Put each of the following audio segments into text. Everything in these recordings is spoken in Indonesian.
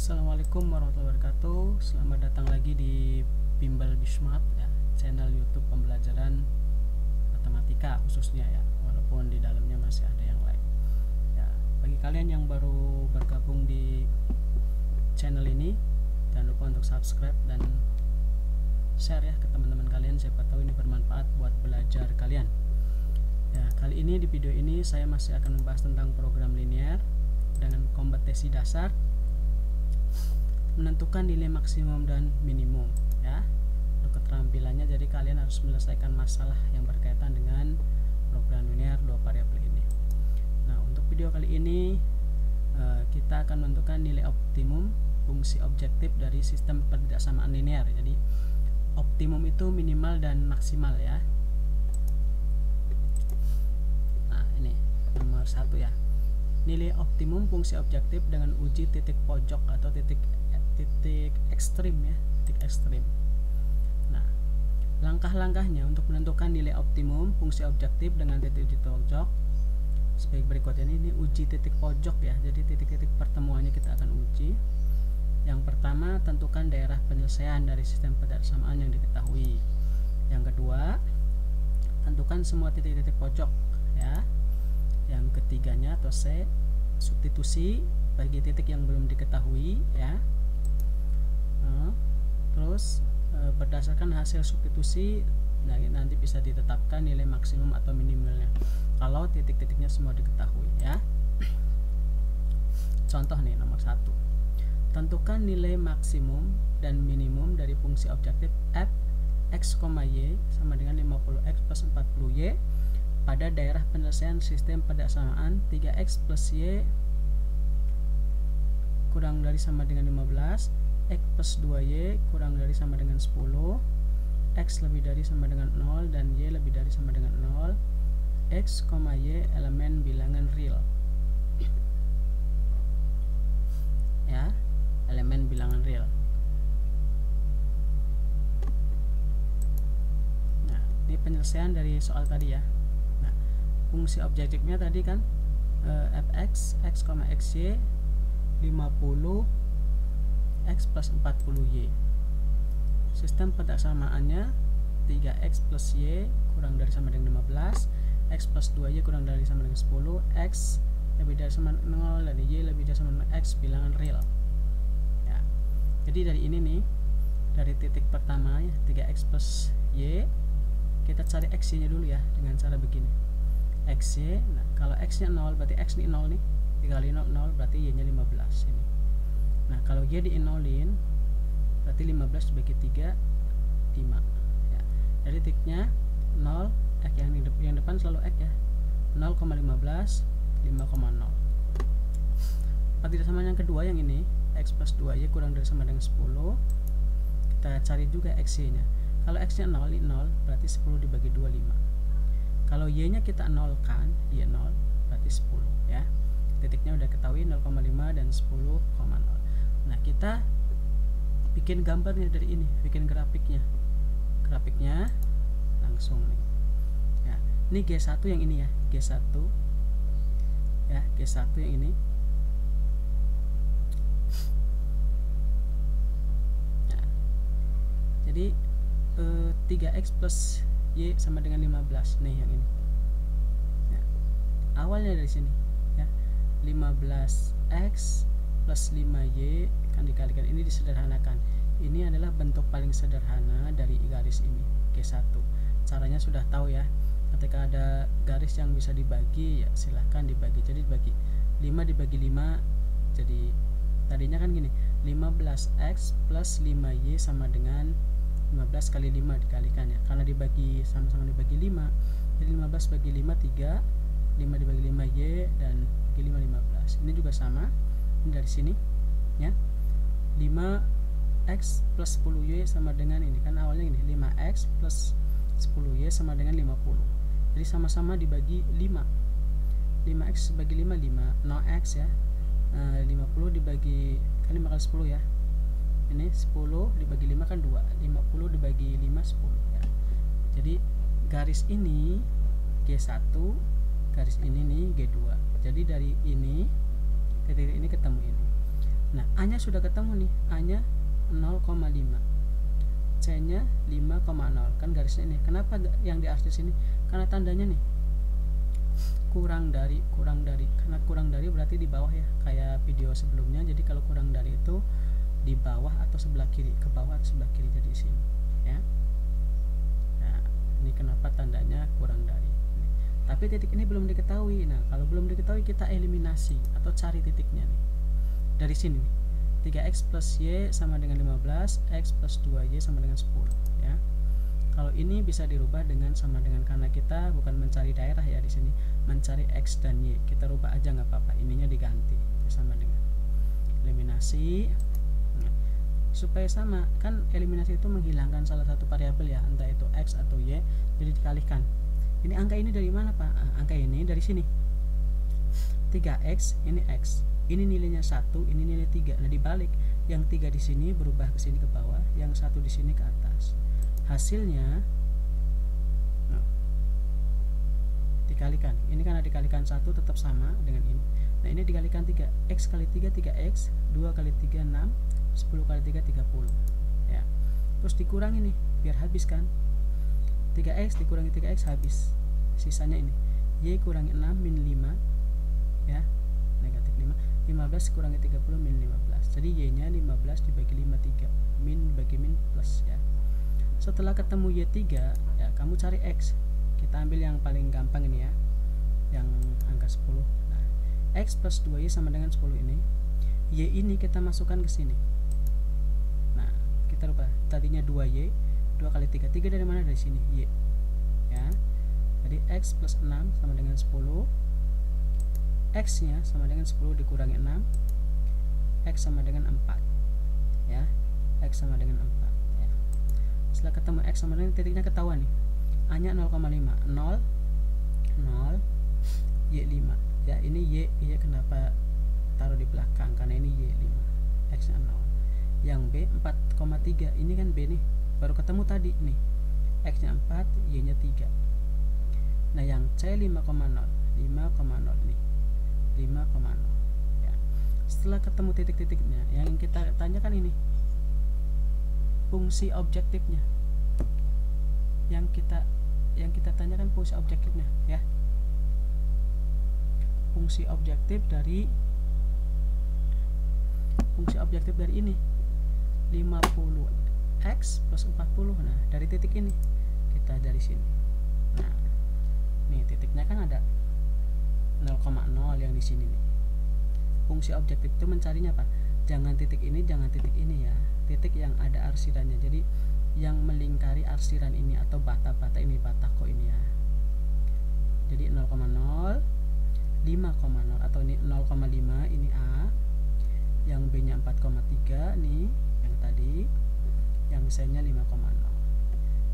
Assalamualaikum warahmatullahi wabarakatuh. Selamat datang lagi di Bimbel Bismart ya, channel YouTube pembelajaran matematika khususnya ya, walaupun di dalamnya masih ada yang lain. Ya, bagi kalian yang baru bergabung di channel ini, jangan lupa untuk subscribe dan share ya ke teman-teman kalian, siapa tahu ini bermanfaat buat belajar kalian. Ya, kali ini di video ini saya masih akan membahas tentang program linear dengan kompetensi dasar menentukan nilai maksimum dan minimum ya. Untuk keterampilannya, jadi kalian harus menyelesaikan masalah yang berkaitan dengan program linear dua variabel ini. Nah, untuk video kali ini kita akan menentukan nilai optimum fungsi objektif dari sistem pertidaksamaan linear. Jadi optimum itu minimal dan maksimal ya. Nah, ini nomor 1 ya. Nilai optimum fungsi objektif dengan uji titik pojok atau titik ekstrim ya, titik ekstrim. Nah, langkah-langkahnya untuk menentukan nilai optimum fungsi objektif dengan titik uji pojok sebagai berikut. Ini uji titik pojok ya, jadi titik-titik pertemuannya kita akan uji. Yang pertama, tentukan daerah penyelesaian dari sistem pertidaksamaan yang diketahui. Yang kedua, tentukan semua titik-titik pojok ya. Yang ketiganya atau C, substitusi bagi titik yang belum diketahui ya. Terus berdasarkan hasil substitusi nanti bisa ditetapkan nilai maksimum atau minimalnya kalau titik-titiknya semua diketahui ya. Contoh nih, nomor 1, tentukan nilai maksimum dan minimum dari fungsi objektif f x, y sama dengan 50x plus 40y pada daerah penyelesaian sistem pertidaksamaan 3x plus y kurang dari sama dengan 15, x plus 2y kurang dari sama dengan 10, x lebih dari sama dengan 0 dan y lebih dari sama dengan 0, x, y elemen bilangan real ya, elemen bilangan real. Nah, ini penyelesaian dari soal tadi ya. Nah, fungsi objektifnya tadi kan fx, x, xy 50 x plus 40y. Sistem pertidaksamaannya 3x plus y kurang dari sama dengan 15, x plus 2y kurang dari sama dengan 10, x lebih dari sama dengan 0 dan y lebih dari sama dengan x bilangan real ya. Jadi dari ini nih, dari titik pertama ya 3x plus y, kita cari xy nya dulu ya dengan cara begini, xy. Nah, kalau x nya 0 berarti x ini 0 nih, 3 kali 0 0 berarti y nya 15 ini. Nah, kalau y di-nolin berarti 15 dibagi 3 5 ya. Jadi titiknya 0, x yang depan selalu x ya, 0,15 5,0. Pertidaksamaan yang kedua yang ini, x plus 2y kurang dari sama dengan 10, kita cari juga xy nya. Kalau x nya 0 berarti 10 dibagi 2 5. Kalau y nya kita nolkan, y 0 berarti 10 ya. Titiknya udah ketahui 0,5 dan 10,0. Nah, kita bikin gambarnya dari ini, bikin grafiknya langsung nih ya. Ini G1 yang ini ya, G1 ya, G1 yang ini ya. Jadi 3x plus y sama dengan 15 nih yang ini ya. Awalnya dari sini ya, 15x plus 5y kan dikalikan, ini disederhanakan. Ini adalah bentuk paling sederhana dari garis ini, G1. Caranya sudah tahu ya, ketika ada garis yang bisa dibagi ya silahkan dibagi. Jadi dibagi 5 dibagi 5, jadi tadinya kan gini, 15x plus 5y sama dengan 15 kali 5 dikalikan ya, karena dibagi sama-sama dibagi 5, jadi 15 bagi 5 3, 5 dibagi 5y dan bagi 5 15. Ini juga sama, ini dari sini ya, 5x plus 10y sama dengan ini kan awalnya ini, 5x plus 10y sama dengan 50. Jadi sama-sama dibagi 5, 5x bagi 5 5, 0x ya, 50 dibagi kan 5 kali 10 ya, ini 10 dibagi 5 kan 2, 50 dibagi 5 10 ya. Jadi garis ini G1, garis ini nih G2. Jadi dari ini ke titik ini ketemu ini. Nah, A nya sudah ketemu nih, A nya 0,5, C nya 5,0, kan garisnya ini. Kenapa yang di atas sini? Karena tandanya nih kurang dari, karena kurang dari berarti di bawah ya, kayak video sebelumnya. Jadi kalau kurang dari itu di bawah atau sebelah kiri, ke bawah atau sebelah kiri, jadi sini ya. Nah, ini kenapa tandanya kurang dari. Tapi titik ini belum diketahui. Nah, kalau belum diketahui kita eliminasi atau cari titiknya nih. Dari sini nih. 3x plus y sama dengan 15, x plus 2y sama dengan 10 ya. Kalau ini bisa dirubah dengan sama dengan, karena kita bukan mencari daerah ya di sini, mencari x dan y. Kita rubah aja nggak apa-apa, ininya diganti sama dengan eliminasi. Nah, supaya sama kan, eliminasi itu menghilangkan salah satu variabel ya, entah itu x atau y, jadi dikalikan. Ini angka ini dari mana Pak? Angka ini dari sini. 3x ini x, ini nilainya 1, ini nilai 3. Nah, dibalik, yang 3 di sini berubah ke sini ke bawah, yang 1 di sini ke atas. Hasilnya dikalikan. Ini karena dikalikan 1 tetap sama dengan ini. Nah, ini dikalikan 3. X kali 3 3x, 2 kali 3 6, 10 kali 3 30 ya. Terus dikurangi nih biar habis kan. 3x dikurangi 3x habis. Sisanya ini y kurangi 6 min 5 ya, negatif 5. 15 kurangi 30 min 15. Jadi y nya 15 dibagi 5 3, min bagi min plus ya. Setelah ketemu y3 ya, kamu cari x. Kita ambil yang paling gampang ini ya, yang angka 10. Nah, x plus 2y sama dengan 10 ini. Y ini kita masukkan ke sini. Nah, kita rubah. Tadinya 2y, 2 kali 3. 3 dari mana? Dari sini, y. Ya. Jadi x plus 6 sama dengan 10. X nya sama dengan 10 dikurangi 6. X sama dengan 4. Ya. X sama dengan 4. Ya. Setelah ketemu x sama dengan, titiknya ketahuan nih. A nya 0,5, 0 y5 ya. Ini y kenapa taruh di belakang, karena ini y5, x nya 0. Yang b 4,3, ini kan b nih baru ketemu tadi nih, x nya 4, y nya 3. Nah, yang c 5,0 nih 5,0 ya. Setelah ketemu titik-titiknya, yang kita tanyakan ini fungsi objektifnya, yang kita tanyakan fungsi objektifnya ya. Fungsi objektif dari ini 50x plus 40. Nah, dari titik ini kita dari sini. Nah, nih titiknya kan ada 0,0 yang di sini nih. Fungsi objektif itu mencarinya apa? Jangan titik ini, jangan titik ini ya. Titik yang ada arsirannya. Jadi yang melingkari arsiran ini atau bata-bata ini, batako ini ya. Jadi 0,0, 5,0 atau ini 0,5 ini A, yang B nya 4,3 nih yang tadi, yang C nya 5,0.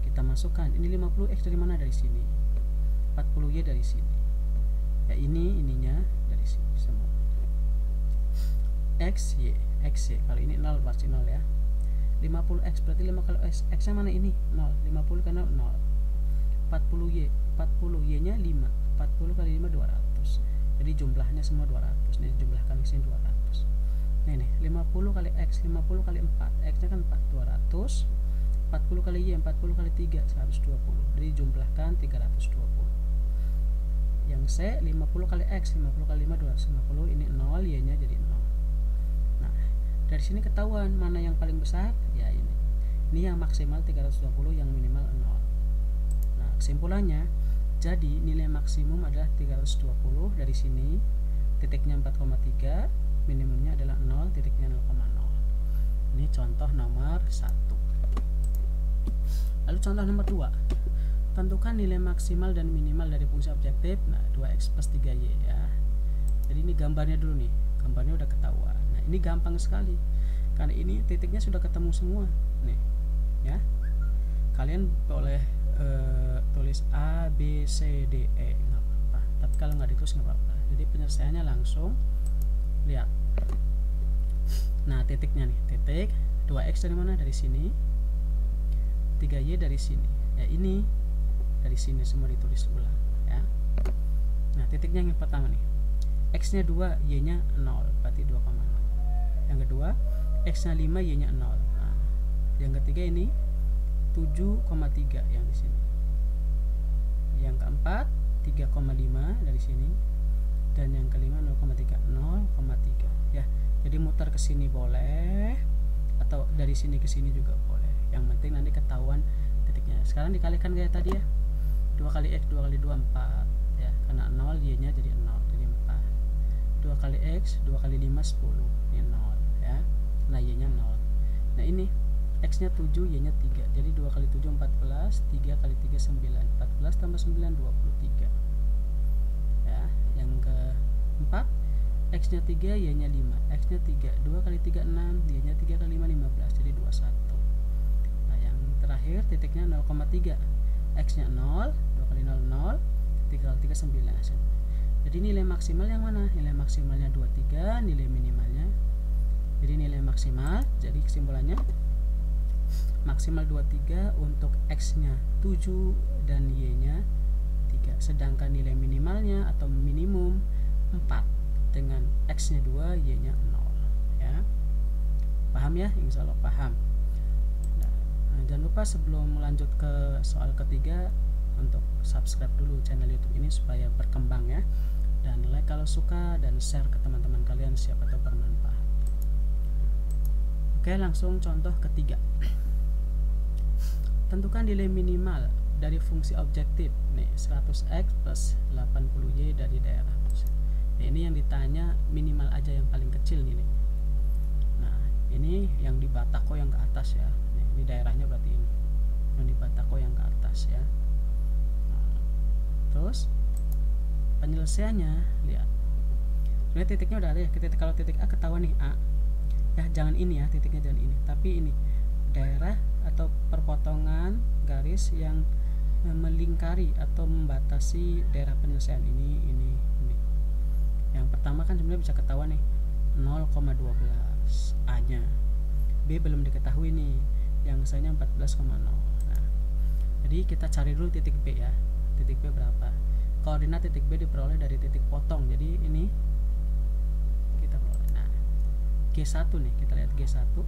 Kita masukkan, ini 50x dari mana? Dari sini. 40y dari sini. Ya, ininya dari sini semua. X y kalau ini 0 pasti 0 ya. 50x berarti 5 kali x nya mana ini? 0. 50 karena 0. 40y nya 5. 40 kali 5 200. Jadi jumlahnya semua 200. Ini jumlahkan ke sini 200. Nah, ini 50 kali x, 50 kali 4. X nya kan 4, 200. 40 kali y, 40 kali 3 120. Jadi jumlahkan 320. Yang C 50 kali x, 50 kali 5 250. Ini 0, y nya jadi 0. Nah, dari sini ketahuan mana yang paling besar ya, ini yang maksimal 320, yang minimal 0. Nah, kesimpulannya jadi nilai maksimum adalah 320 dari sini, titiknya 4,3, minimumnya adalah 0, titiknya 0,0. Ini contoh nomor 1. Lalu contoh nomor 2, tentukan nilai maksimal dan minimal dari fungsi objektif. Nah, 2x plus 3y ya. Jadi ini gambarnya dulu nih, gambarnya udah ketahuan. Nah, ini gampang sekali karena ini titiknya sudah ketemu semua nih ya. Kalian boleh tulis A, B, C, D, E nggak apa-apa, tapi kalau nggak ditulis nggak apa-apa. Jadi penyelesaiannya langsung lihat. Nah, titiknya nih, titik 2x dari mana? Dari sini. 3y dari sini ya, ini dari sini semua ditulis ulang ya. Nah, titiknya yang pertama nih, x nya 2, y nya 0, berarti 2,0. Yang X nya 5, Y nya 0. Nah, yang ketiga ini 7,3 yang di sini. Yang keempat 3,5 dari sini, dan yang kelima 0,3 ya. Jadi muter ke sini boleh, atau dari sini ke sini juga boleh. Yang penting nanti ketahuan titiknya. Sekarang dikalikan kayak tadi ya. 2 kali X 2 kali 2 4 ya. Karena 0, Y nya jadi 0, jadi 4. 2 kali X 2 kali 5 10. Ini 0 ya. Nah, Y nya 0. Nah, ini X nya 7, Y nya 3. Jadi 2 kali 7 14, 3 kali 3 9. 14 tambah 9 23. Ya, yang keempat X nya 3, Y nya 5. X nya 3, 2 kali 3 6, Y nya 3 kali 5 15. Jadi 21. Nah, yang terakhir titiknya 0,3. X nya 0, 2 kali 0 0, 3 kali 3 9. Jadi nilai maksimal yang mana? Nilai maksimalnya 23, nilai minimalnya. Jadi nilai maksimal, jadi kesimpulannya maksimal 23 untuk X nya 7 dan Y nya 3. Sedangkan nilai minimalnya atau minimum 4 dengan X nya 2, Y nya 0 ya. Paham ya? Insya Allah paham. Nah, jangan lupa sebelum lanjut ke soal ketiga untuk subscribe dulu channel YouTube ini supaya berkembang ya, dan like kalau suka, dan share ke teman-teman kalian siapa tahu bermanfaat. Oke, langsung contoh ketiga. Tentukan nilai minimal dari fungsi objektif nih 100x plus 80y dari daerah. Nah, ini yang ditanya minimal aja yang paling kecil nih. Nah, ini yang di Batako yang ke atas ya. Ini daerahnya berarti ini. Yang di Batako yang ke atas ya. Nah, terus penyelesaiannya lihat. Sebenarnya titiknya udah ada ya. Kalau titik A ketahuan nih A. Ya, jangan ini ya, titiknya jangan ini, tapi ini daerah atau perpotongan garis yang melingkari atau membatasi daerah penyelesaian ini. Yang pertama kan sebenarnya bisa ketahuan nih 0,12 A nya. B belum diketahui nih, yang saya 14,0. Nah, jadi kita cari dulu titik B ya. Titik B berapa? Koordinat titik B diperoleh dari titik potong. Jadi ini kita peroleh. Nah, G1 nih, kita lihat G1.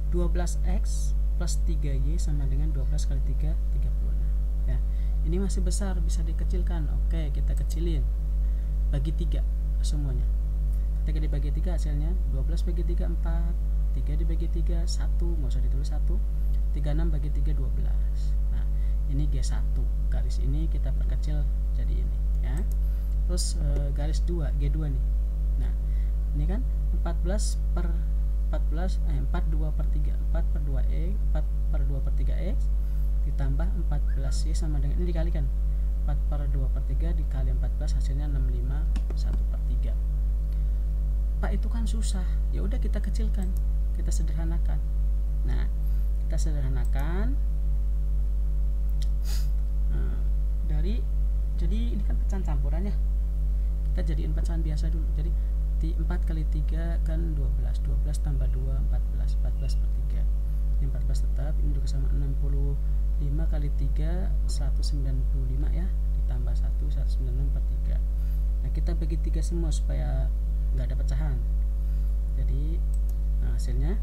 12x plus 3y sama dengan 12 kali 3 30 ya. Ini masih besar, bisa dikecilkan. Oke, kita kecilin. Bagi 3 semuanya. Ketika dibagi 3 hasilnya 12 bagi 3 4, 3 dibagi 3 1, nggak usah ditulis 1. 36 bagi 3 12. Nah, ini G1. Garis ini kita perkecil jadi ini ya. Terus garis 2 G2 nih. Nah, ini kan 42 per 3 4 per 2x 4 per 2 per 3x ditambah 14y sama dengan ini dikalikan 4 per 2 per 3 dikali 14 hasilnya 65 1 per 3. Pak, itu kan susah. Ya udah kita kecilkan, kita sederhanakan. Nah, kita sederhanakan jadi ini kan pecahan campuran ya, kita jadiin pecahan biasa dulu. Jadi 4 kali 3 kan 12, 12 tambah 2 14, 14 per 3. Ini 14 tetap, ini juga sama 65 kali 3 195 ya, ditambah 1 196 per 3. Nah, kita bagi 3 semua supaya nggak ada pecahan. Jadi hasilnya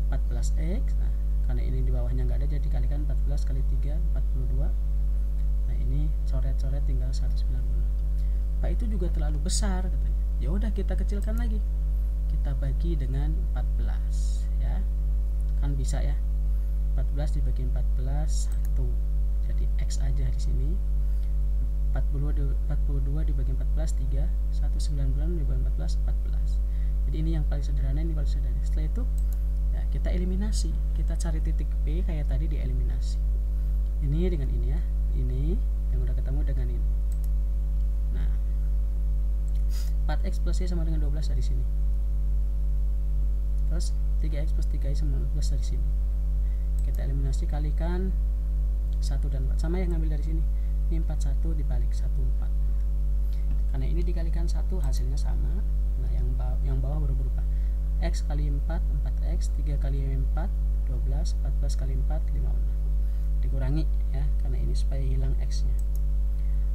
14x. Nah, karena ini di bawahnya nggak ada, jadi kalikan 14 kali 3 42. Nah, ini coret-coret tinggal 190. Pak, itu juga terlalu besar katanya. Ya udah kita kecilkan lagi, kita bagi dengan 14 ya, kan bisa ya. 14 dibagi 14 1, jadi x aja di sini. 42 dibagi 14 3, 190 dibagi 14 14. Jadi ini yang paling sederhana, ini paling sederhana. Setelah itu ya kita eliminasi, kita cari titik P kayak tadi, dieliminasi. Ini dengan ini ya, ini yang udah ketemu dengan ini. Nah, 4x plus y sama dengan 12 dari sini. Terus 3x plus 3y sama dengan 12 dari sini. Kita eliminasi, kalikan 1 dan 4. Sama yang ngambil dari sini. Ini 41 dibalik 14. Karena ini dikalikan 1 hasilnya sama. Nah, yang bawah baru berubah. X kali 4 4x, 3 kali 4 12, 14 kali 4 56. Dikurangi ya, karena ini supaya hilang x nya.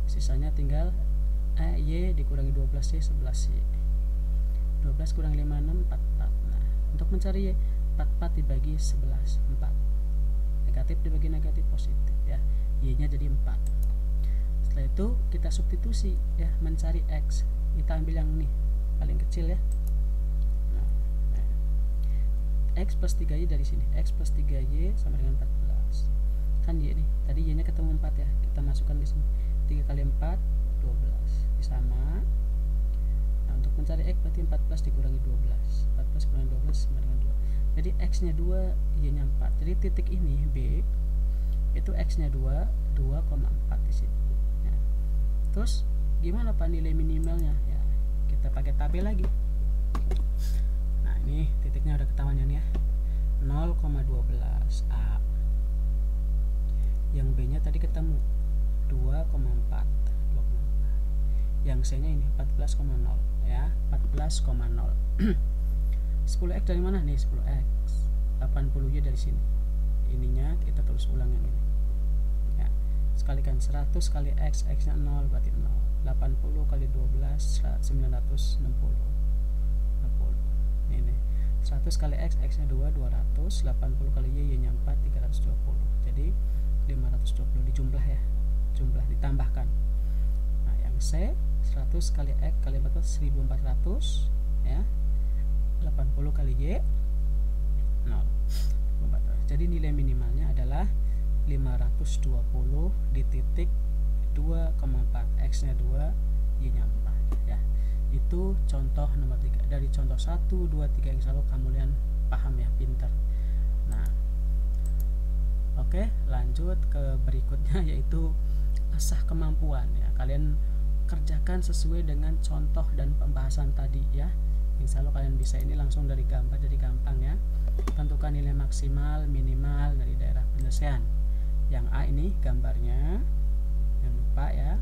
Sisanya tinggal y dikurangi 12y 11y. 12 kurang 5 6 44. Nah, Untuk mencari Y, 44 dibagi 11, 4. Negatif dibagi negatif, positif ya. Y-nya jadi 4. Setelah itu kita substitusi ya, mencari X. Kita ambil yang nih paling kecil ya. Nah, X plus 3Y dari sini. X plus 3Y sama dengan 14. Kan Y nih, tadi Y-nya ketemu 4 ya. Kita masukkan di sini. 3 kali 4 12. Sama. Nah, untuk mencari X berarti 14 dikurangi 12. 14 kurangi 12 sama dengan 2. Jadi X-nya 2, Y-nya 4. Jadi titik ini B itu X-nya 2, 2,4 di sini. Ya. Terus gimana Pak nilai minimalnya? Ya, kita pakai tabel lagi. Nah, ini titiknya udah ketahuan ya nih ya. 0,12 A. Yang B-nya tadi ketemu 2,4. Yang C-nya ini 14,0 ya, 14,0. 10x dari mana nih? 10x 80Y dari sini. Ininya kita tulis ulang yang ini ya. Sekalikan 100 kali x, x nya 0 berarti 0. 80 kali 12 960. 60 ini 100 kali x, x nya 2 200. 80 kali y, y nya 4 320. Jadi 520 dijumlah ya, jumlah ditambahkan. Nah yang C 100 kali x kali 14 1400 ya. 80 kali Y 0. Jadi nilai minimalnya adalah 520 di titik 2,4, X nya 2, Y nya 4 ya. Itu contoh nomor 3. Dari contoh 1, 2, 3 insya Allah kalian paham ya, pintar. Nah oke, lanjut ke berikutnya yaitu asah kemampuan ya. Kalian kerjakan sesuai dengan contoh dan pembahasan tadi ya. Insya Allah kalian bisa ini langsung dari gambar, jadi gampang ya. Tentukan nilai maksimal minimal dari daerah penyelesaian. Yang A ini gambarnya, jangan lupa ya,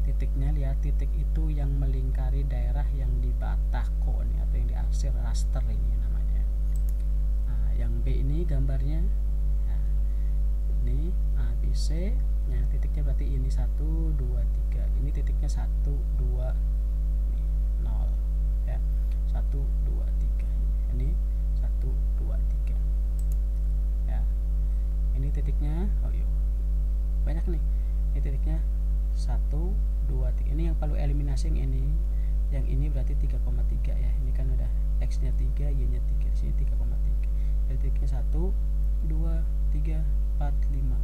titiknya lihat, titik itu yang melingkari daerah yang di batako nih, atau yang diarsir raster ini namanya. Nah, yang B ini gambarnya ya, ini A B C. Nah, titiknya berarti ini 1 2 3. Ini titiknya 1 2 nih, 0 ya. 1 2 3. Ini 1 2 3 ya. Ini titiknya, oh iya banyak nih. Ini titiknya 1 2 3. Ini yang perlu eliminasi yang ini. Yang ini berarti 3,3 ya. Ini kan udah X nya 3, Y nya 3. Di sini 3,3. Jadi titiknya 1 2 3 4 5.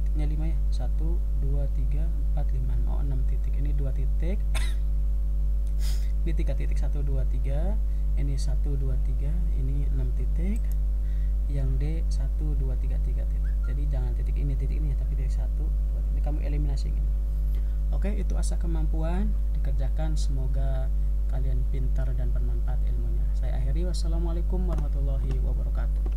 Titiknya 5 ya. 1 2 3 4 5. Oh 6 titik. Ini 2 titik. Ini 3 titik, 1 2 3. Ini 1 2 3. Ini 6 titik. Yang D 1 2 3 3 titik. Jadi jangan titik ini ya, tapi titik 1 2. Ini kamu eliminasi ini. Oke, itu asah kemampuan dikerjakan. Semoga kalian pintar dan bermanfaat ilmunya. Saya akhiri, wassalamualaikum warahmatullahi wabarakatuh.